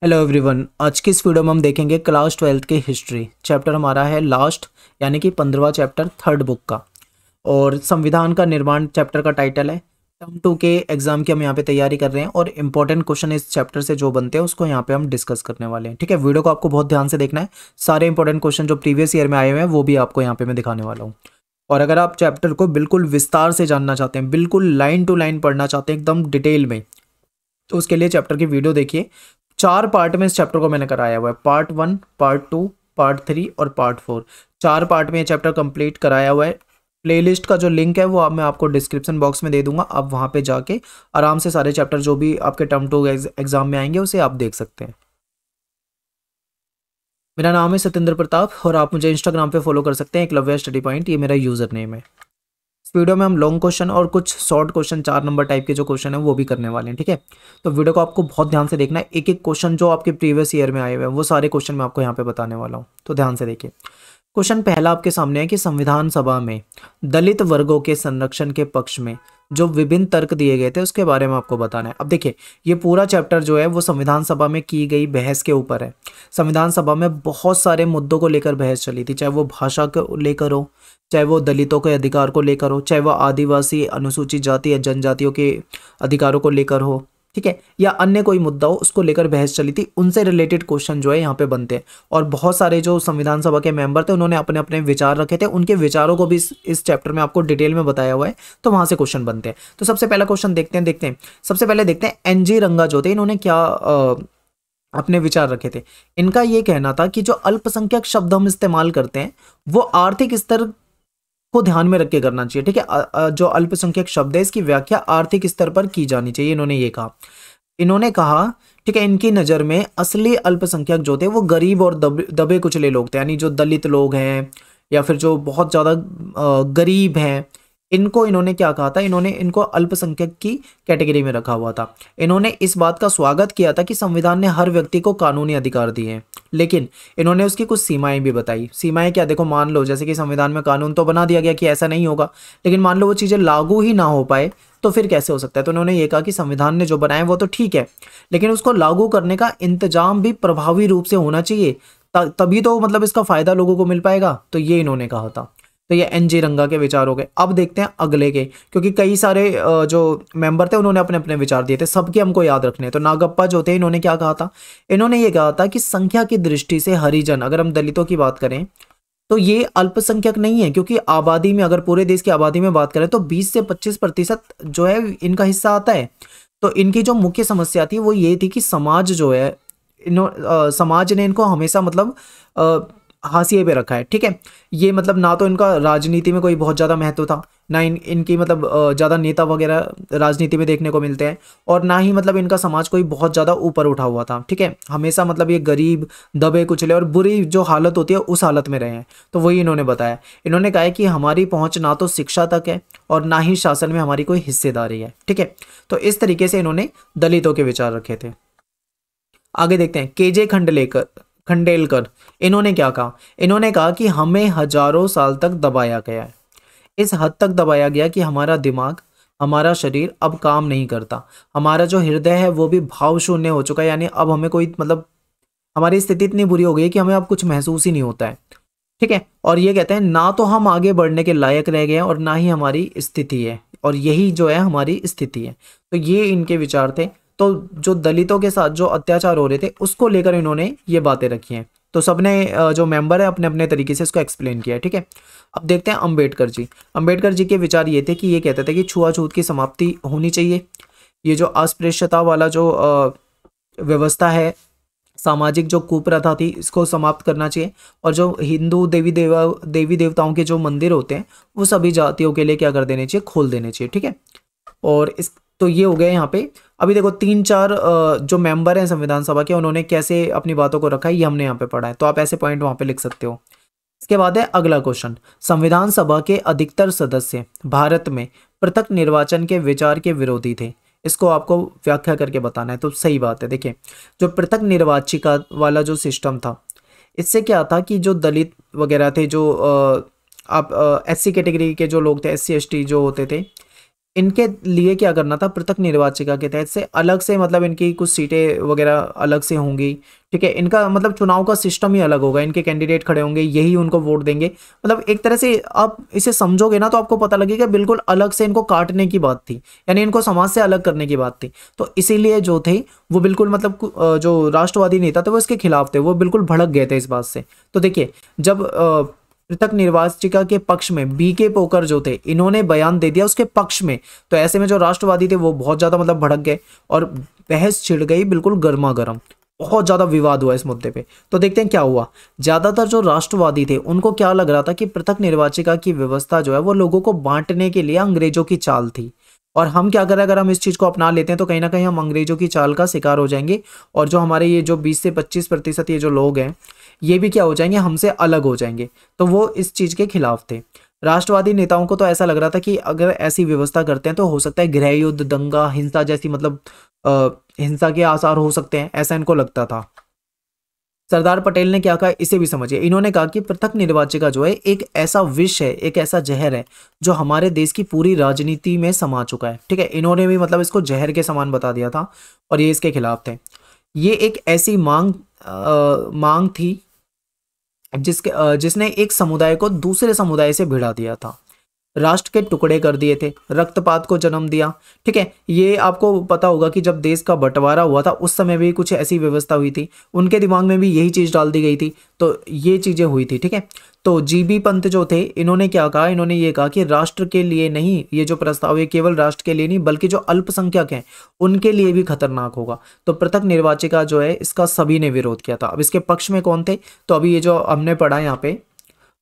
Hello everyone. आज की इस वीडियो में हम देखेंगे क्लास 12th की हिस्ट्री। चैप्टर हमारा है लास्ट, यानी कि 15वां चैप्टर थर्ड बुक का। और संविधान का निर्माण चैप्टर का टाइटल है। टर्म 2 के एग्जाम की हम यहाँ पे तैयारी कर रहे हैं और इंपॉर्टेंट क्वेश्चन इस चैप्टर से जो बनते हैं उसको यहाँ पे हम डिस्कस करने वाले हैं। ठीक है, वीडियो को आपको बहुत ध्यान से देखना है। सारे इंपॉर्टेंट क्वेश्चन जो प्रीवियस ईयर में आए हुए हैं वो भी आपको यहाँ पे मैं दिखाने वाला हूँ। और अगर आप चैप्टर को बिल्कुल विस्तार से जानना चाहते हैं, बिल्कुल लाइन टू लाइन पढ़ना चाहते हैं एकदम डिटेल में, तो उसके लिए चैप्टर की वीडियो देखिए। 4 पार्ट में इस चैप्टर को मैंने कराया हुआ है। पार्ट 1, पार्ट 2, पार्ट 3 और पार्ट 4। 4 पार्ट में ये चैप्टर कंप्लीट कराया हुआ है। प्लेलिस्ट का जो लिंक है वो मैं आपको डिस्क्रिप्शन बॉक्स में दे दूंगा। आप वहां पे जाके आराम से सारे चैप्टर जो भी आपके टर्म 2 एग्जाम में आएंगे उसे आप देख सकते हैं। मेरा नाम है सत्येंद्र प्रताप और आप मुझे इंस्टाग्राम पे फॉलो कर सकते हैं, एकलव्य स्टडी पॉइंट, ये मेरा यूजर नेम है। इस वीडियो में हम लॉन्ग क्वेश्चन और कुछ शॉर्ट क्वेश्चन 4 नंबर टाइप के जो क्वेश्चन है वो भी करने वाले हैं। ठीक है, तो वीडियो को आपको बहुत ध्यान से देखना है। एक एक क्वेश्चन जो आपके प्रीवियस ईयर में आए हुए हैं वो सारे क्वेश्चन मैं आपको यहाँ पे बताने वाला हूँ, तो ध्यान से देखिए। क्वेश्चन पहला आपके सामने है कि संविधान सभा में दलित वर्गों के संरक्षण के पक्ष में जो विभिन्न तर्क दिए गए थे उसके बारे में आपको बताना है। अब देखिए, ये पूरा चैप्टर जो है वो संविधान सभा में की गई बहस के ऊपर है। संविधान सभा में बहुत सारे मुद्दों को लेकर बहस चली थी, चाहे वो भाषा को लेकर हो, चाहे वो दलितों के अधिकार को लेकर हो, चाहे वो आदिवासी अनुसूचित जाति या जनजातियों के अधिकारों को लेकर हो, ठीक है, या अन्य कोई मुद्दा हो उसको लेकर बहस चली थी। उनसे रिलेटेड क्वेश्चन जो है यहाँ पे बनते हैं। और बहुत सारे जो संविधान सभा के मेंबर थे उन्होंने अपने अपने विचार रखे थे, उनके विचारों को भी इस चैप्टर में आपको डिटेल में बताया हुआ है, तो वहां से क्वेश्चन बनते हैं। तो सबसे पहला क्वेश्चन देखते हैं। सबसे पहले देखते हैं एनजी रंगा जो थे, इन्होंने क्या अपने विचार रखे थे। इनका ये कहना था कि जो अल्पसंख्यक शब्द हम इस्तेमाल करते हैं वो आर्थिक स्तर को ध्यान में रख के करना चाहिए। ठीक है, जो अल्पसंख्यक शब्द है इसकी व्याख्या आर्थिक स्तर पर की जानी चाहिए, इन्होंने ये कहा। इन्होंने कहा, ठीक है, इनकी नज़र में असली अल्पसंख्यक जो थे वो गरीब और दबे कुचले लोग थे, यानी जो दलित लोग हैं या फिर जो बहुत ज़्यादा गरीब हैं, इनको इन्होंने क्या कहा था, इन्होंने इनको अल्पसंख्यक की कैटेगरी में रखा हुआ था। इन्होंने इस बात का स्वागत किया था कि संविधान ने हर व्यक्ति को कानूनी अधिकार दिए हैं, लेकिन इन्होंने उसकी कुछ सीमाएं भी बताई। सीमाएं क्या, देखो, मान लो जैसे कि संविधान में कानून तो बना दिया गया कि ऐसा नहीं होगा, लेकिन मान लो वो चीज़ें लागू ही ना हो पाए तो फिर कैसे हो सकता है। तो उन्होंने ये कहा कि संविधान ने जो बनाया वो तो ठीक है, लेकिन उसको लागू करने का इंतजाम भी प्रभावी रूप से होना चाहिए, तभी तो मतलब इसका फायदा लोगों को मिल पाएगा। तो ये इन्होंने कहा था। तो ये एनजी रंगा के विचार हो गए। अब देखते हैं अगले के, क्योंकि कई सारे जो मेंबर थे उन्होंने अपने अपने विचार दिए थे, सबके हमको याद रखने हैं। तो नागप्पा जो थे, इन्होंने क्या कहा था, इन्होंने ये कहा था कि संख्या की दृष्टि से हरिजन, अगर हम दलितों की बात करें तो ये अल्पसंख्यक नहीं है, क्योंकि आबादी में, अगर पूरे देश की आबादी में बात करें तो 20 से 25% जो है इनका हिस्सा आता है। तो इनकी जो मुख्य समस्या थी वो ये थी कि समाज जो है, समाज ने इनको हमेशा मतलब हाशिए पे रखा है। ठीक है, ये मतलब ना तो इनका राजनीति में कोई बहुत ज़्यादा महत्व था, ना इनकी मतलब ज़्यादा नेता वगैरह राजनीति में देखने को मिलते हैं, और ना ही मतलब इनका समाज कोई बहुत ज़्यादा ऊपर उठा हुआ था। ठीक है, हमेशा मतलब ये गरीब, दबे कुचले और बुरी जो हालत होती है उस हालत में रहे हैं। तो वही इन्होंने बताया। इन्होंने कहा है कि हमारी पहुँच ना तो शिक्षा तक है और ना ही शासन में हमारी कोई हिस्सेदारी है। ठीक है, तो इस तरीके से इन्होंने दलितों के विचार रखे थे। आगे देखते हैं केजे खंडेलकर, इन्होंने क्या कहा। इन्होंने कहा कि हमें हजारों साल तक दबाया गया है, इस हद तक दबाया गया कि हमारा दिमाग, हमारा शरीर अब काम नहीं करता, हमारा जो हृदय है वो भी भाव शून्य हो चुका है, यानी अब हमें कोई मतलब हमारी स्थिति इतनी बुरी हो गई है कि हमें अब कुछ महसूस ही नहीं होता है। ठीक है, और ये कहते हैं ना तो हम आगे बढ़ने के लायक रह गए हैं और ना ही हमारी स्थिति है, और यही जो है हमारी स्थिति है। तो ये इनके विचार थे। तो जो दलितों के साथ जो अत्याचार हो रहे थे उसको लेकर इन्होंने ये बातें रखी हैं। तो सबने जो मेंबर है अपने अपने तरीके से इसको एक्सप्लेन किया है। ठीक है, अब देखते हैं अंबेडकर जी। अंबेडकर जी के विचार ये थे कि ये कहते थे कि छुआछूत की समाप्ति होनी चाहिए, ये जो अस्पृश्यता वाला जो व्यवस्था है, सामाजिक जो कुप्रथा थी, इसको समाप्त करना चाहिए, और जो हिंदू देवी देवताओं के जो मंदिर होते हैं वो सभी जातियों के लिए क्या कर देने चाहिए, खोल देने चाहिए। ठीक है, और इस तो ये हो गया यहाँ पे। अभी देखो 3-4 जो मेंबर हैं संविधान सभा के, उन्होंने कैसे अपनी बातों को रखा है ये हमने यहाँ पे पढ़ा है, तो आप ऐसे पॉइंट वहाँ पे लिख सकते हो। इसके बाद है अगला क्वेश्चन, संविधान सभा के अधिकतर सदस्य भारत में पृथक निर्वाचन के विचार के विरोधी थे, इसको आपको व्याख्या करके बताना है। तो सही बात है, देखिए, जो पृथक निर्वाचिका वाला जो सिस्टम था, इससे क्या था कि जो दलित वगैरह थे, जो आप SC कैटेगरी के जो लोग थे, SC ST जो होते थे, इनके लिए क्या करना था, पृथक निर्वाचिका के तहत से अलग से मतलब इनकी कुछ सीटें वगैरह अलग से होंगी, ठीक है। इनका मतलब चुनाव का सिस्टम ही अलग होगा, इनके कैंडिडेट खड़े होंगे, यही उनको वोट देंगे। मतलब एक तरह से आप इसे समझोगे ना तो आपको पता लगेगा बिल्कुल अलग से इनको काटने की बात थी, यानी इनको समाज से अलग करने की बात थी। तो इसीलिए जो थे वो बिल्कुल मतलब जो राष्ट्रवादी नेता थे वो इसके खिलाफ थे, वो बिल्कुल भड़क गए थे इस बात से। तो देखिए, जब पृथक निर्वाचिका के पक्ष में बीके पोकर जो थे, इन्होंने बयान दे दिया उसके पक्ष में, तो ऐसे में जो राष्ट्रवादी थे वो बहुत ज्यादा मतलब भड़क गए और बहस छिड़ गई बिल्कुल गर्मा गर्म। बहुत ज्यादा विवाद हुआ इस मुद्दे पे। तो देखते हैं क्या हुआ। ज्यादातर जो राष्ट्रवादी थे उनको क्या लग रहा था कि पृथक निर्वाचिका की व्यवस्था जो है वो लोगों को बांटने के लिए अंग्रेजों की चाल थी, और हम क्या करें, अगर हम इस चीज को अपना लेते हैं तो कहीं ना कहीं हम अंग्रेजों की चाल का शिकार हो जाएंगे, और जो हमारे ये जो 20 से 25% ये जो लोग हैं ये भी क्या हो जाएंगे, हमसे अलग हो जाएंगे। तो वो इस चीज के खिलाफ थे। राष्ट्रवादी नेताओं को तो ऐसा लग रहा था कि अगर ऐसी व्यवस्था करते हैं तो हो सकता है गृह युद्ध, दंगा, हिंसा जैसी मतलब हिंसा के आसार हो सकते हैं, ऐसा इनको लगता था। सरदार पटेल ने क्या कहा इसे भी समझिए। इन्होंने कहा कि पृथक निर्वाचिका जो है एक ऐसा विष है, एक ऐसा जहर है जो हमारे देश की पूरी राजनीति में समा चुका है, ठीक है। इन्होंने भी मतलब इसको जहर के समान बता दिया था और ये इसके खिलाफ थे। ये एक ऐसी मांग थी जिसने एक समुदाय को दूसरे समुदाय से भिड़ा दिया था, राष्ट्र के टुकड़े कर दिए थे, रक्तपात को जन्म दिया, ठीक है। ये आपको पता होगा कि जब देश का बंटवारा हुआ था उस समय भी कुछ ऐसी व्यवस्था हुई थी, उनके दिमाग में भी यही चीज डाल दी गई थी, तो ये चीजें हुई थी, ठीक है। तो जीबी पंत जो थे इन्होंने क्या कहा, इन्होंने ये कहा कि राष्ट्र के लिए नहीं, ये जो प्रस्ताव है केवल राष्ट्र के लिए नहीं बल्कि जो अल्पसंख्यक हैं उनके लिए भी खतरनाक होगा। तो पृथक निर्वाचिका जो है इसका सभी ने विरोध किया था। अब इसके पक्ष में कौन थे, तो अभी ये जो हमने पढ़ा यहाँ पे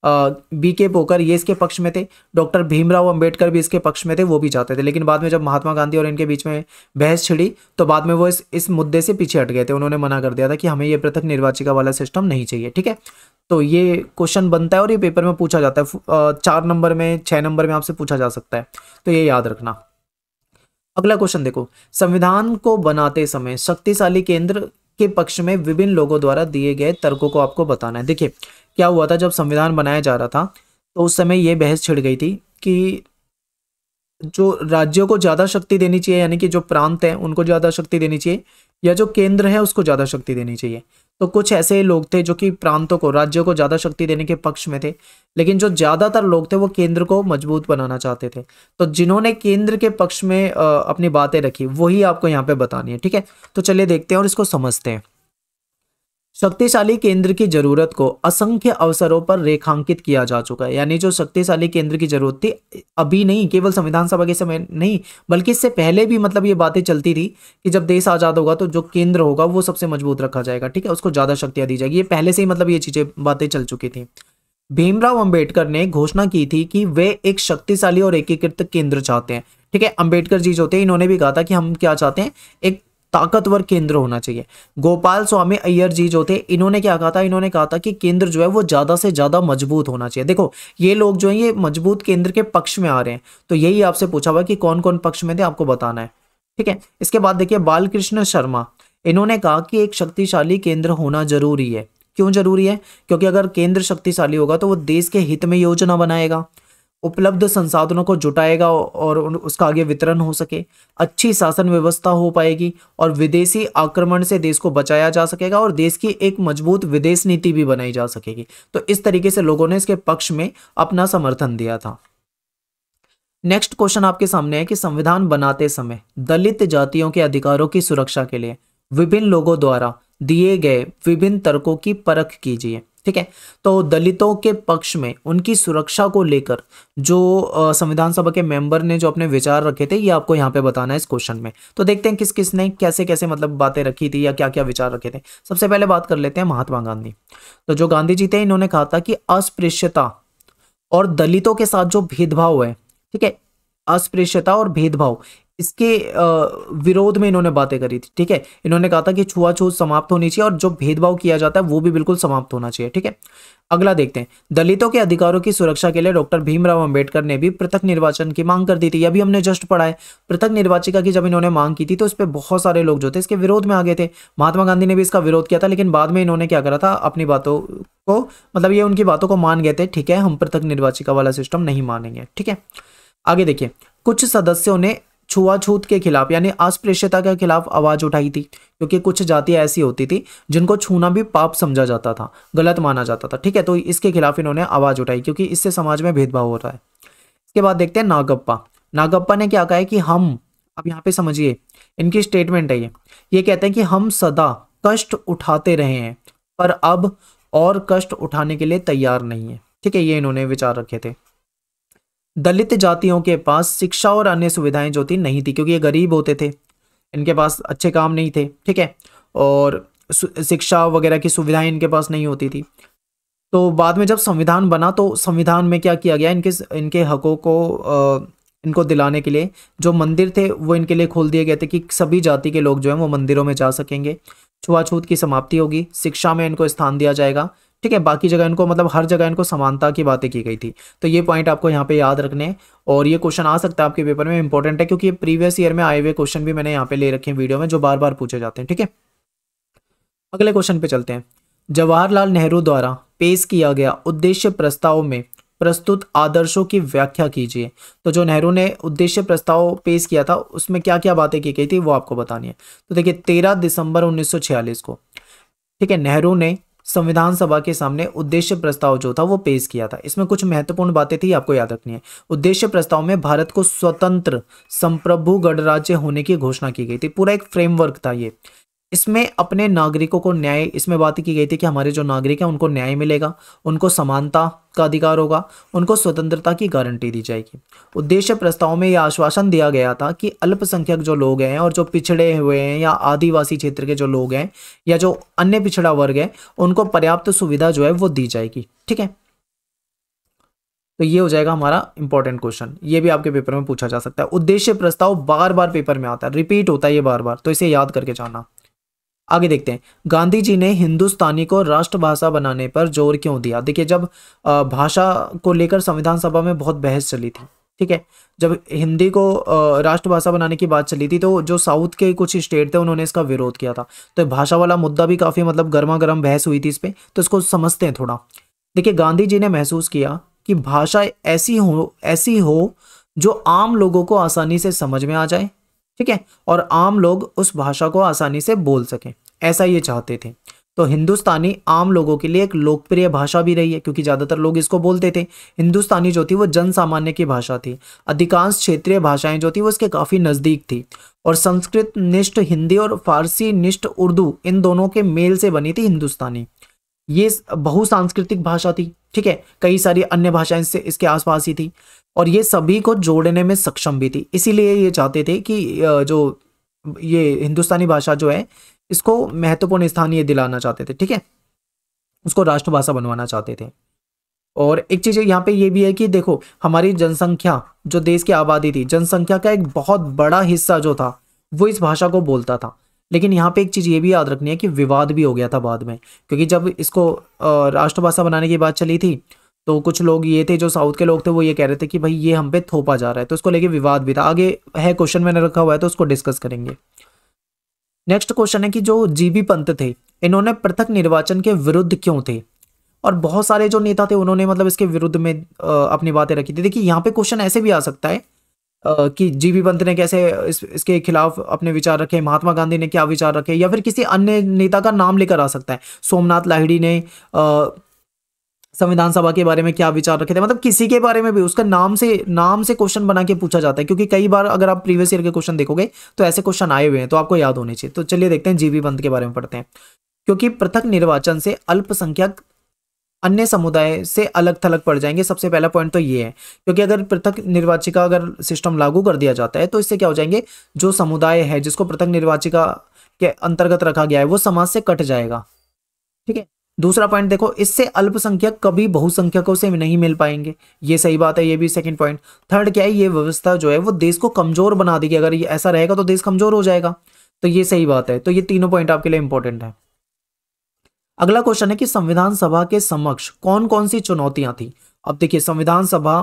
बीके पोकर ये इसके पक्ष में थे, डॉक्टर भीमराव अंबेडकर भी इसके पक्ष में थे, वो भी चाहते थे। लेकिन बाद में जब महात्मा गांधी और इनके बीच में बहस छिड़ी तो बाद में वो इस मुद्दे से पीछे हट गए थे, उन्होंने मना कर दिया था कि हमें ये पृथक निर्वाचिका वाला सिस्टम नहीं चाहिए, ठीक है। तो ये क्वेश्चन बनता है और ये पेपर में पूछा जाता है, 4 नंबर में 6 नंबर में आपसे पूछा जा सकता है, तो ये याद रखना। अगला क्वेश्चन देखो, संविधान को बनाते समय शक्तिशाली केंद्र के पक्ष में विभिन्न लोगों द्वारा दिए गए तर्कों को आपको बताना है। देखिए क्या हुआ था, जब संविधान बनाया जा रहा था तो उस समय ये बहस छिड़ गई थी कि जो राज्यों को ज्यादा शक्ति देनी चाहिए, यानी कि जो प्रांत हैं उनको ज्यादा शक्ति देनी चाहिए, या जो केंद्र है उसको ज्यादा शक्ति देनी चाहिए। तो कुछ ऐसे लोग थे जो कि प्रांतों को, राज्यों को ज्यादा शक्ति देने के पक्ष में थे, लेकिन जो ज्यादातर लोग थे वो केंद्र को मजबूत बनाना चाहते थे। तो जिन्होंने केंद्र के पक्ष में अपनी बातें रखी वही आपको यहाँ पे बतानी है, ठीक है। तो चलिए देखते हैं और इसको समझते हैं। शक्तिशाली केंद्र की जरूरत को असंख्य अवसरों पर रेखांकित किया जा चुका है, यानी जो शक्तिशाली केंद्र की जरूरत थी अभी नहीं, केवल संविधान सभा के समय नहीं बल्कि इससे पहले भी मतलब ये बातें चलती थी कि जब देश आजाद होगा तो जो केंद्र होगा वो सबसे मजबूत रखा जाएगा, ठीक है, उसको ज्यादा शक्तियां दी जाएगी। ये पहले से ही मतलब ये चीजें बातें चल चुकी थी। भीमराव अंबेडकर ने घोषणा की थी कि वे एक शक्तिशाली और एकीकृत केंद्र चाहते हैं, ठीक है। अंबेडकर जी जो थे इन्होंने भी कहा था कि हम क्या चाहते हैं, एक ताकतवर केंद्र होना चाहिए। गोपाल स्वामी अय्यर जी जो थे इन्होंने क्या कहा था, इन्होंने कहा था कि केंद्र जो है वो ज्यादा से ज्यादा मजबूत होना चाहिए। देखो ये लोग जो है ये मजबूत केंद्र के पक्ष में आ रहे हैं, तो यही आपसे पूछा हुआ कि कौन कौन पक्ष में थे आपको बताना है, ठीक है। इसके बाद देखिए बालकृष्ण शर्मा, इन्होंने कहा कि एक शक्तिशाली केंद्र होना जरूरी है। क्यों जरूरी है, क्योंकि अगर केंद्र शक्तिशाली होगा तो वो देश के हित में योजना बनाएगा, उपलब्ध संसाधनों को जुटाएगा और उसका आगे वितरण हो सके, अच्छी शासन व्यवस्था हो पाएगी और विदेशी आक्रमण से देश को बचाया जा सकेगा और देश की एक मजबूत विदेश नीति भी बनाई जा सकेगी। तो इस तरीके से लोगों ने इसके पक्ष में अपना समर्थन दिया था। नेक्स्ट क्वेश्चन आपके सामने है कि संविधान बनाते समय दलित जातियों के अधिकारों की सुरक्षा के लिए विभिन्न लोगों द्वारा दिए गए विभिन्न तर्कों की परख कीजिए, ठीक है। तो दलितों के पक्ष में उनकी सुरक्षा को लेकर जो संविधान सभा के मेंबर ने जो अपने विचार रखे थे ये आपको यहाँ पे बताना है इस क्वेश्चन में। तो देखते हैं किस किस ने कैसे कैसे मतलब बातें रखी थी या क्या क्या विचार रखे थे। सबसे पहले बात कर लेते हैं महात्मा गांधी। तो जो गांधी जी थे इन्होंने कहा था कि अस्पृश्यता और दलितों के साथ जो भेदभाव है, ठीक है, अस्पृश्यता और भेदभाव इसके विरोध में इन्होंने बातें करी थी, ठीक है। इन्होंने कहा था कि छुआछूत समाप्त होनी चाहिए और जो भेदभाव किया जाता है वो भी बिल्कुल समाप्त होना चाहिए, ठीक है। अगला देखते हैं, दलितों के अधिकारों की सुरक्षा के लिए डॉक्टर भीमराव अंबेडकर ने भी पृथक निर्वाचन की मांग कर दी थी। अभी हमने जस्ट पढ़ा है, पृथक निर्वाचिका की जब इन्होंने मांग की थी तो इस पर बहुत सारे लोग जो थे इसके विरोध में आ गए थे। महात्मा गांधी ने भी इसका विरोध किया था, लेकिन बाद में इन्होंने क्या करा था, अपनी बातों को मतलब ये उनकी बातों को मान गए थे, ठीक है, हम पृथक निर्वाचिका वाला सिस्टम नहीं मानेंगे, ठीक है। आगे देखिए, कुछ सदस्यों ने छुआछूत के खिलाफ यानी अस्पृश्यता के खिलाफ आवाज उठाई थी, क्योंकि कुछ जातियां ऐसी होती थी जिनको छूना भी पाप समझा जाता था, गलत माना जाता था। ठीक है, तो इसके खिलाफ इन्होंने आवाज उठाई क्योंकि इससे समाज में भेदभाव हो रहा है। इसके बाद देखते हैं नागप्पा। नागप्पा ने क्या कहा है कि हम, अब यहाँ पे समझिए इनकी स्टेटमेंट है ये कहते हैं कि हम सदा कष्ट उठाते रहे हैं पर अब और कष्ट उठाने के लिए तैयार नहीं है। ठीक है, ये इन्होंने विचार रखे थे। दलित जातियों के पास शिक्षा और अन्य सुविधाएं जो थी नहीं थी, क्योंकि ये गरीब होते थे, इनके पास अच्छे काम नहीं थे। ठीक है, और शिक्षा वगैरह की सुविधाएं इनके पास नहीं होती थी। तो बाद में जब संविधान बना तो संविधान में क्या किया गया, इनके हकों को इनको दिलाने के लिए जो मंदिर थे वो इनके लिए खोल दिए गए थे कि सभी जाति के लोग जो हैं वो मंदिरों में जा सकेंगे। छुआछूत की समाप्ति होगी, शिक्षा में इनको स्थान दिया जाएगा। ठीक है, बाकी जगह इनको मतलब हर जगह इनको समानता की बातें की गई थी। तो ये पॉइंट आपको यहाँ पे याद रखने हैं और ये क्वेश्चन आ सकता है आपके पेपर में, इंपॉर्टेंट है क्योंकि ये प्रीवियस ईयर में आए हुए क्वेश्चन भी मैंने यहाँ पे ले रखे हैं वीडियो में जो बार बार पूछे जाते हैं। ठीक है, अगले क्वेश्चन पे चलते हैं। जवाहरलाल नेहरू द्वारा पेश किया गया उद्देश्य प्रस्ताव में प्रस्तुत आदर्शों की व्याख्या कीजिए। तो जो नेहरू ने उद्देश्य प्रस्ताव पेश किया था उसमें क्या क्या बातें की गई थी वो आपको बतानी है। तो देखिए 13 दिसंबर 1946 को, ठीक है, नेहरू ने संविधान सभा के सामने उद्देश्य प्रस्ताव जो था वो पेश किया था। इसमें कुछ महत्वपूर्ण बातें थी आपको याद रखनी है। उद्देश्य प्रस्ताव में भारत को स्वतंत्र संप्रभु गणराज्य होने की घोषणा की गई थी। पूरा एक फ्रेमवर्क था ये। इसमें अपने नागरिकों को न्याय, इसमें बात की गई थी कि हमारे जो नागरिक हैं उनको न्याय मिलेगा, उनको समानता का अधिकार होगा, उनको स्वतंत्रता की गारंटी दी जाएगी। उद्देश्य प्रस्ताव में यह आश्वासन दिया गया था कि अल्पसंख्यक जो लोग हैं और जो पिछड़े हुए हैं या आदिवासी क्षेत्र के जो लोग हैं या जो अन्य पिछड़ा वर्ग है उनको पर्याप्त सुविधा जो है वो दी जाएगी। ठीक है, तो ये हो जाएगा हमारा इंपॉर्टेंट क्वेश्चन। ये भी आपके पेपर में पूछा जा सकता है। उद्देश्य प्रस्ताव बार बार पेपर में आता है, रिपीट होता है ये बार बार, तो इसे याद करके जाना। आगे देखते हैं, गांधी जी ने हिंदुस्तानी को राष्ट्रभाषा बनाने पर जोर क्यों दिया। देखिए जब भाषा को लेकर संविधान सभा में बहुत बहस चली थी। ठीक है, जब हिंदी को राष्ट्रभाषा बनाने की बात चली थी तो जो साउथ के कुछ स्टेट थे उन्होंने इसका विरोध किया था। तो भाषा वाला मुद्दा भी काफी मतलब गर्मा गर्म बहस हुई थी इस पे, तो इसको समझते हैं थोड़ा। देखिए गांधी जी ने महसूस किया कि भाषा ऐसी हो जो आम लोगों को आसानी से समझ में आ जाए। ठीक है, और आम लोग उस भाषा को आसानी से बोल सकें, ऐसा ये चाहते थे। तो हिंदुस्तानी आम लोगों के लिए एक लोकप्रिय भाषा भी रही है क्योंकि ज्यादातर लोग इसको बोलते थे। हिंदुस्तानी जो थी वो जन सामान्य की भाषा थी। अधिकांश क्षेत्रीय भाषाएं जो थी वो इसके काफी नजदीक थी और संस्कृत निष्ठ हिंदी और फारसी निष्ठ उर्दू इन दोनों के मेल से बनी थी हिंदुस्तानी। ये बहुसांस्कृतिक भाषा थी। ठीक है, कई सारी अन्य भाषाएं इसके आसपास ही थी और ये सभी को जोड़ने में सक्षम भी थी। इसीलिए ये चाहते थे कि जो ये हिंदुस्तानी भाषा जो है इसको महत्वपूर्ण स्थान ये दिलाना चाहते थे। ठीक है, उसको राष्ट्रभाषा बनवाना चाहते थे। और एक चीज यहाँ पे ये भी है कि देखो हमारी जनसंख्या, जो देश की आबादी थी, जनसंख्या का एक बहुत बड़ा हिस्सा जो था वो इस भाषा को बोलता था। लेकिन यहाँ पे एक चीज ये भी याद रखनी है कि विवाद भी हो गया था बाद में, क्योंकि जब इसको राष्ट्रभाषा बनाने की बात चली थी तो कुछ लोग ये थे, जो साउथ के लोग थे, वो ये कह रहे थे कि भाई ये हम पे थोपा जा रहा है, तो उसको लेके विवाद भी था। आगे है क्वेश्चन मैंने रखा हुआ है तो उसको डिस्कस करेंगे। नेक्स्ट क्वेश्चन है कि जो जीबी पंत थे इन्होंने पृथक निर्वाचन के विरुद्ध क्यों थे। और बहुत सारे जो नेता थे उन्होंने मतलब इसके विरुद्ध में अपनी बातें रखी थी। देखिए यहाँ पे क्वेश्चन ऐसे भी आ सकता है कि जीबी पंत ने कैसे इसके खिलाफ अपने विचार रखे, महात्मा गांधी ने क्या विचार रखे, या फिर किसी अन्य नेता का नाम लेकर आ सकता है। सोमनाथ लाहिड़ी ने संविधान सभा के बारे में क्या विचार रखे थे, मतलब किसी के बारे में भी उसका नाम से क्वेश्चन बना के पूछा जाता है। क्योंकि कई बार अगर आप प्रीवियस ईयर के क्वेश्चन देखोगे तो ऐसे क्वेश्चन आए हुए हैं, तो आपको याद होने चाहिए। तो चलिए देखते हैं जीबी पंत के बारे में पढ़ते हैं। क्योंकि पृथक निर्वाचन से अल्पसंख्यक अन्य समुदाय से अलग थलग पड़ जाएंगे। सबसे पहला पॉइंट तो ये है, क्योंकि अगर पृथक निर्वाचिका अगर सिस्टम लागू कर दिया जाता है तो इससे क्या हो जाएंगे, जो समुदाय है जिसको पृथक निर्वाचिका के अंतर्गत रखा गया है वो समाज से कट जाएगा। ठीक है, दूसरा पॉइंट देखो, इससे अल्पसंख्यक कभी बहुसंख्यकों से नहीं मिल पाएंगे। ये सही बात है, ये भी सेकंड पॉइंट। थर्ड क्या है, ये व्यवस्था जो है वो देश को कमजोर बना देगी। अगर ये ऐसा रहेगा तो देश कमजोर हो जाएगा, तो ये सही बात है। तो ये तीनों पॉइंट आपके लिए इंपॉर्टेंट है। अगला क्वेश्चन है कि संविधान सभा के समक्ष कौन कौन सी चुनौतियां थी। अब देखिए संविधान सभा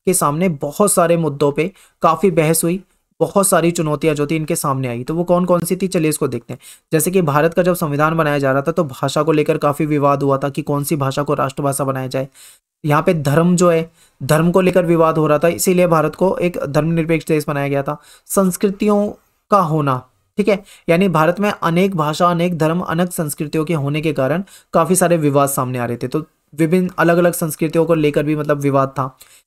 के सामने बहुत सारे मुद्दों पे काफी बहस हुई, बहुत सारी चुनौतियां जो थी इनके सामने आई। तो वो कौन कौन सी थी, चलिए इसको देखते हैं। जैसे कि भारत का जब संविधान बनाया जा रहा था तो भाषा को लेकर काफी विवाद हुआ था कि कौन सी भाषा को राष्ट्रभाषा बनाया जाए। यहाँ पे धर्म जो है, धर्म को लेकर विवाद हो रहा था, इसीलिए भारत को एक धर्मनिरपेक्ष देश बनाया गया था। संस्कृतियों का होना, ठीक है, यानी भारत में अनेक भाषा, अनेक धर्म, अनेक संस्कृतियों के होने के कारण काफी सारे विवाद सामने आ रहे थे। तो विभिन्न अलग अलग संस्कृतियों को लेकर भी मतलब विवाद था।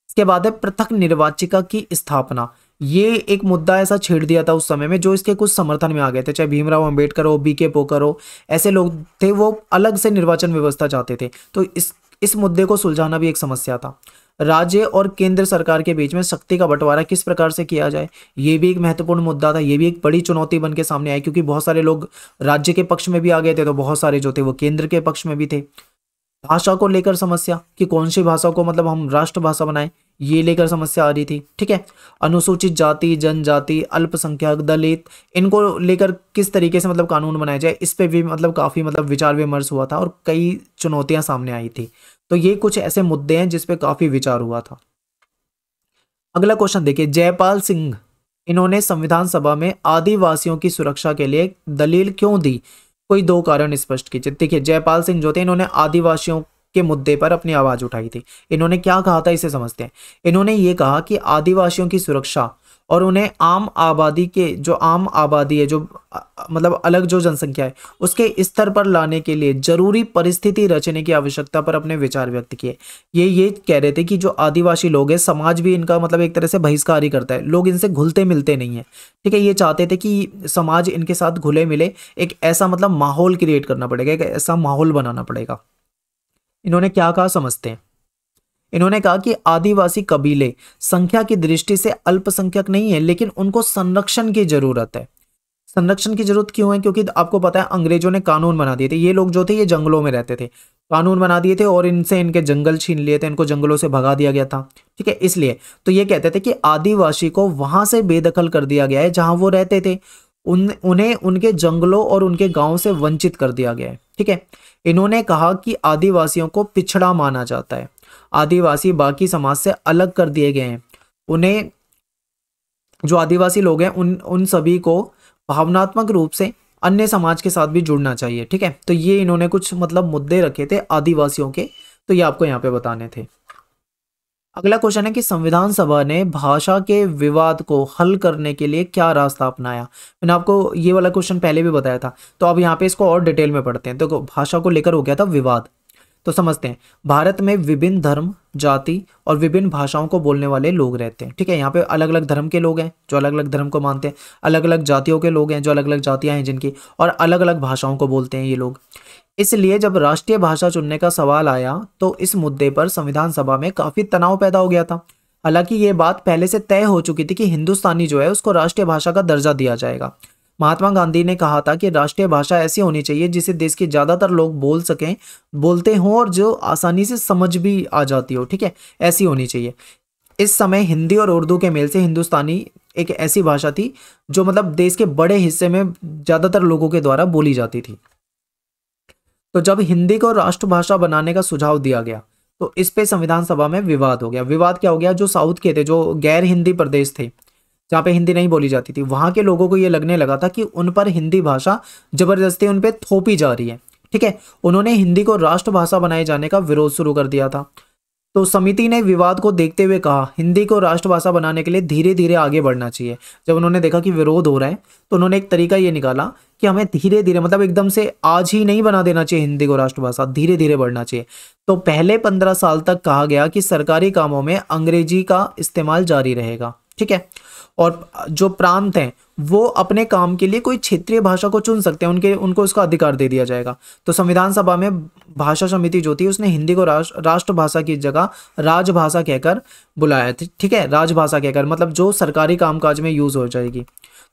इसके बाद है पृथक निर्वाचिका की स्थापना। ये एक मुद्दा ऐसा छेड़ दिया था उस समय में जो इसके कुछ समर्थन में आ गए थे, चाहे भीमराव अंबेडकर हो, बीके पोकर हो, ऐसे लोग थे, वो अलग से निर्वाचन व्यवस्था चाहते थे। तो इस मुद्दे को सुलझाना भी एक समस्या था। राज्य और केंद्र सरकार के बीच में शक्ति का बंटवारा किस प्रकार से किया जाए, ये भी एक महत्वपूर्ण मुद्दा था। ये भी एक बड़ी चुनौती बन के सामने आई, क्योंकि बहुत सारे लोग राज्य के पक्ष में भी आ गए थे, तो बहुत सारे जो थे वो केंद्र के पक्ष में भी थे। भाषा को लेकर समस्या कि कौन सी भाषा को मतलब हम राष्ट्रभाषा बनाएं, ये लेकर समस्या आ रही थी, ठीक है। अनुसूचित जाति, जनजाति, अल्पसंख्यक, दलित, इनको लेकर किस तरीके से मतलब कानून बनाया जाए, इस पे भी मतलब काफी मतलब विचार विमर्श हुआ था और कई चुनौतियां सामने आई थी। तो ये कुछ ऐसे मुद्दे हैं जिसपे काफी विचार हुआ था। अगला क्वेश्चन देखिए, जयपाल सिंह, इन्होंने संविधान सभा में आदिवासियों की सुरक्षा के लिए दलील क्यों दी, कोई दो कारण स्पष्ट कीजिए। देखिए जयपाल सिंह जो थे, इन्होंने आदिवासियों के मुद्दे पर अपनी आवाज उठाई थी। इन्होंने क्या कहा था, इसे समझते हैं। इन्होंने ये कहा कि आदिवासियों की सुरक्षा और उन्हें आम आबादी के, जो आम आबादी है, जो मतलब अलग जो जनसंख्या है, उसके स्तर पर लाने के लिए जरूरी परिस्थिति रचने की आवश्यकता पर अपने विचार व्यक्त किए। ये कह रहे थे कि जो आदिवासी लोग हैं, समाज भी इनका मतलब एक तरह से बहिष्कार ही करता है, लोग इनसे घुलते मिलते नहीं है, ठीक है। ये चाहते थे कि समाज इनके साथ घुले मिले, एक ऐसा मतलब माहौल क्रिएट करना पड़ेगा, एक ऐसा माहौल बनाना पड़ेगा। इन्होंने क्या कहा, समझते हैं। इन्होंने कहा कि आदिवासी कबीले संख्या की दृष्टि से अल्पसंख्यक नहीं है, लेकिन उनको संरक्षण की जरूरत है। संरक्षण की जरूरत क्यों है, क्योंकि आपको पता है अंग्रेजों ने कानून बना दिए थे। ये लोग जो थे ये जंगलों में रहते थे, कानून बना दिए थे और इनसे इनके जंगल छीन लिए थे, इनको जंगलों से भगा दिया गया था, ठीक है। इसलिए तो ये कहते थे कि आदिवासी को वहां से बेदखल कर दिया गया है जहां वो रहते थे, उन्हें उनके जंगलों और उनके गांव से वंचित कर दिया गया है, ठीक है। इन्होंने कहा कि आदिवासियों को पिछड़ा माना जाता है, आदिवासी बाकी समाज से अलग कर दिए गए हैं। उन्हें, जो आदिवासी लोग हैं, उन सभी को भावनात्मक रूप से अन्य समाज के साथ भी जुड़ना चाहिए, ठीक है। तो ये इन्होंने कुछ मतलब मुद्दे रखे थे आदिवासियों के, तो ये आपको यहाँ पे बताने थे। अगला क्वेश्चन है कि संविधान सभा ने भाषा के विवाद को हल करने के लिए क्या रास्ता अपनाया। मैंने आपको ये वाला क्वेश्चन पहले भी बताया था, तो अब यहाँ पे इसको और डिटेल में पढ़ते हैं। तो भाषा को लेकर हो गया था विवाद, तो समझते हैं। भारत में विभिन्न धर्म, जाति और विभिन्न भाषाओं को बोलने वाले लोग रहते हैं, ठीक है। यहाँ पे अलग अलग धर्म के लोग हैं जो अलग अलग धर्म को मानते हैं, अलग अलग जातियों के लोग हैं जो अलग अलग जातियां हैं जिनकी, और अलग अलग भाषाओं को बोलते हैं ये लोग। इसलिए जब राष्ट्रीय भाषा चुनने का सवाल आया तो इस मुद्दे पर संविधान सभा में काफी तनाव पैदा हो गया था। हालांकि ये बात पहले से तय हो चुकी थी कि हिंदुस्तानी जो है उसको राष्ट्रीय भाषा का दर्जा दिया जाएगा। महात्मा गांधी ने कहा था कि राष्ट्रीय भाषा ऐसी होनी चाहिए जिसे देश के ज्यादातर लोग बोल सकें, बोलते हों और जो आसानी से समझ भी आ जाती हो, ठीक है, ऐसी होनी चाहिए। इस समय हिंदी और उर्दू के मेल से हिंदुस्तानी एक ऐसी भाषा थी जो मतलब देश के बड़े हिस्से में ज्यादातर लोगों के द्वारा बोली जाती थी। तो जब हिंदी को राष्ट्रभाषा बनाने का सुझाव दिया गया तो इस पे संविधान सभा में विवाद हो गया। विवाद क्या हो गया, जो साउथ के थे, जो गैर हिंदी प्रदेश थे जहाँ पे हिंदी नहीं बोली जाती थी, वहां के लोगों को ये लगने लगा था कि उन पर हिंदी भाषा जबरदस्ती उन पे थोपी जा रही है, ठीक है। उन्होंने हिंदी को राष्ट्रभाषा बनाए जाने का विरोध शुरू कर दिया था। तो समिति ने विवाद को देखते हुए कहा हिंदी को राष्ट्रभाषा बनाने के लिए धीरे धीरे आगे बढ़ना चाहिए। जब उन्होंने देखा कि विरोध हो रहा है तो उन्होंने एक तरीका ये निकाला कि हमें धीरे धीरे, मतलब एकदम से आज ही नहीं बना देना चाहिए हिंदी को राष्ट्रभाषा, धीरे धीरे बढ़ना चाहिए। तो पहले 15 साल तक कहा गया कि सरकारी कामों में अंग्रेजी का इस्तेमाल जारी रहेगा, ठीक है। और जो प्रांत हैं वो अपने काम के लिए कोई क्षेत्रीय भाषा को चुन सकते हैं, उनको उसका अधिकार दे दिया जाएगा। तो संविधान सभा में भाषा समिति जो थी उसने हिंदी को राष्ट्रभाषा की जगह राजभाषा कहकर बुलाया, ठीक है, राजभाषा कहकर, मतलब जो सरकारी कामकाज में यूज हो जाएगी।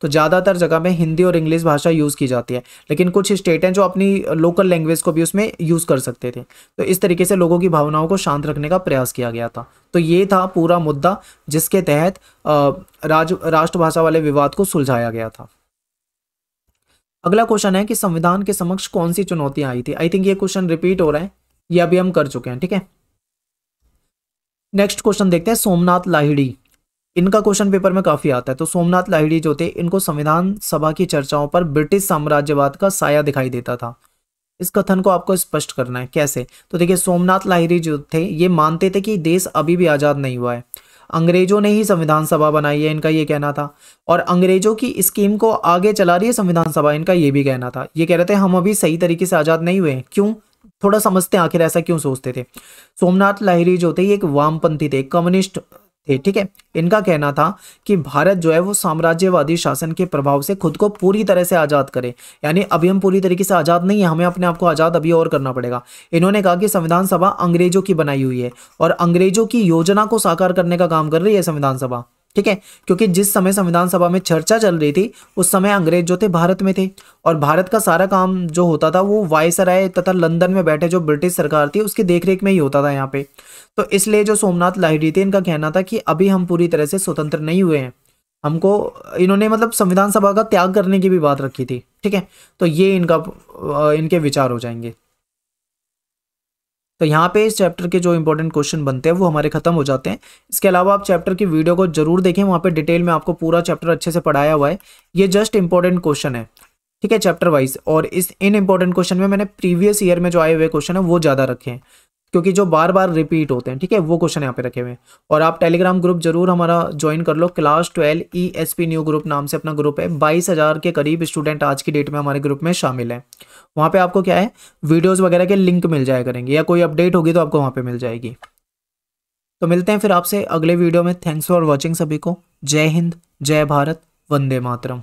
तो ज़्यादातर जगह में हिंदी और इंग्लिश भाषा यूज़ की जाती है, लेकिन कुछ स्टेट हैं जो अपनी लोकल लैंग्वेज को भी उसमें यूज़ कर सकते थे। तो इस तरीके से लोगों की भावनाओं को शांत रखने का प्रयास किया गया था। तो ये था पूरा मुद्दा जिसके तहत राष्ट्रभाषा वाले विवाद को सुलझाया गया था। अगला क्वेश्चन है कि संविधान के समक्ष कौन सी चुनौतियां आई थी। आई थिंक ये क्वेश्चन रिपीट हो रहा है, ये अभी हम कर चुके हैं, ठीक है। नेक्स्ट क्वेश्चन देखते हैं, सोमनाथ लाहिड़ी, इनका क्वेश्चन पेपर में काफी आता है। तो सोमनाथ लाहिड़ी जो थे, इनको संविधान सभा की चर्चाओं पर ब्रिटिश साम्राज्यवाद का साया दिखाई देता था। इस कथन को आपको स्पष्ट करना है। कैसे? तो देखिए, सोमनाथ लाहिड़ी जो थे ये मानते थे कि देश अभी भी आजाद नहीं हुआ है, अंग्रेजों ने ही संविधान सभा बनाई है, इनका ये कहना था। और अंग्रेजों की स्कीम को आगे चला रही है संविधान सभा, इनका ये भी कहना था। ये कह रहे थे हम अभी सही तरीके से आजाद नहीं हुए हैं। क्यों? थोड़ा समझते हैं आखिर ऐसा क्यों सोचते थे। सोमनाथ लाहिड़ी जो थे ये एक वामपंथी थे, कम्युनिस्ट थे, ठीक है। इनका कहना था कि भारत जो है वो साम्राज्यवादी शासन के प्रभाव से खुद को पूरी तरह से आजाद करे, यानी अभी हम पूरी तरीके से आजाद नहीं है, हमें अपने आप को आजाद अभी और करना पड़ेगा। इन्होंने कहा कि संविधान सभा अंग्रेजों की बनाई हुई है और अंग्रेजों की योजना को साकार करने का काम कर रही है संविधान सभा, ठीक है। क्योंकि जिस समय संविधान सभा में चर्चा चल रही थी उस समय अंग्रेज जो थे भारत में थे, और भारत का सारा काम जो होता था वो वायसराय तथा लंदन में बैठे जो ब्रिटिश सरकार थी उसकी देखरेख में ही होता था यहाँ पे। तो इसलिए जो सोमनाथ लाहिड़ी थे इनका कहना था कि अभी हम पूरी तरह से स्वतंत्र नहीं हुए हैं, हमको, इन्होंने मतलब संविधान सभा का त्याग करने की भी बात रखी थी, ठीक है। तो ये इनके विचार हो जाएंगे। तो यहाँ पे इस चैप्टर के जो इंपॉर्टेंट क्वेश्चन बनते हैं वो हमारे खत्म हो जाते हैं। इसके अलावा आप चैप्टर की वीडियो को जरूर देखें, वहाँ पे डिटेल में आपको पूरा चैप्टर अच्छे से पढ़ाया हुआ है। ये जस्ट इंपॉर्टेंट क्वेश्चन है, ठीक है, चैप्टर वाइज। और इन इंपॉर्टेंट क्वेश्चन में मैंने प्रीवियस ईयर में जो आए हुए क्वेश्चन है वो ज़्यादा रखे हैं, क्योंकि जो बार बार रिपीट होते हैं, ठीक है, वो क्वेश्चन यहाँ पे रखे हुए हैं। और आप टेलीग्राम ग्रुप जरूर हमारा ज्वाइन कर लो, क्लास 12 ESP न्यू ग्रुप नाम से अपना ग्रुप है। 22,000 के करीब स्टूडेंट आज की डेट में हमारे ग्रुप में शामिल है। वहाँ पे आपको क्या है, वीडियोस वगैरह के लिंक मिल जाया करेंगे, या कोई अपडेट होगी तो आपको वहाँ पे मिल जाएगी। तो मिलते हैं फिर आपसे अगले वीडियो में। थैंक्स फॉर वॉचिंग सभी को। जय हिंद, जय भारत, वंदे मातरम।